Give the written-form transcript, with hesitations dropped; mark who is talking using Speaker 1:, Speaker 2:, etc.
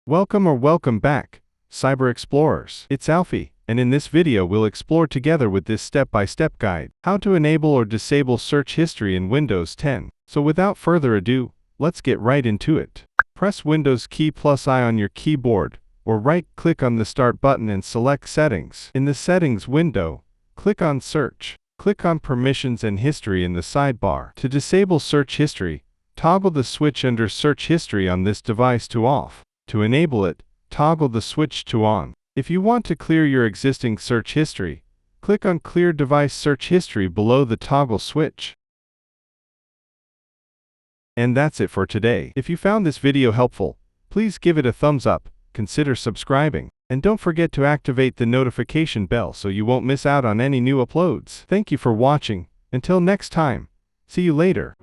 Speaker 1: Welcome back, Cyber Explorers. It's Alfie, and in this video we'll explore together with this step-by-step guide, how to enable or disable search history in Windows 10. So without further ado, let's get right into it. Press Windows key +I on your keyboard, or right-click on the Start button and select Settings. In the Settings window, click on Search. Click on Permissions and History in the sidebar. To disable search history, toggle the switch under Search History on this device to off. To enable it, toggle the switch to on. If you want to clear your existing search history, click on Clear Device Search History below the toggle switch. And that's it for today. If you found this video helpful, please give it a thumbs up, consider subscribing, and don't forget to activate the notification bell so you won't miss out on any new uploads. Thank you for watching. Until next time, see you later.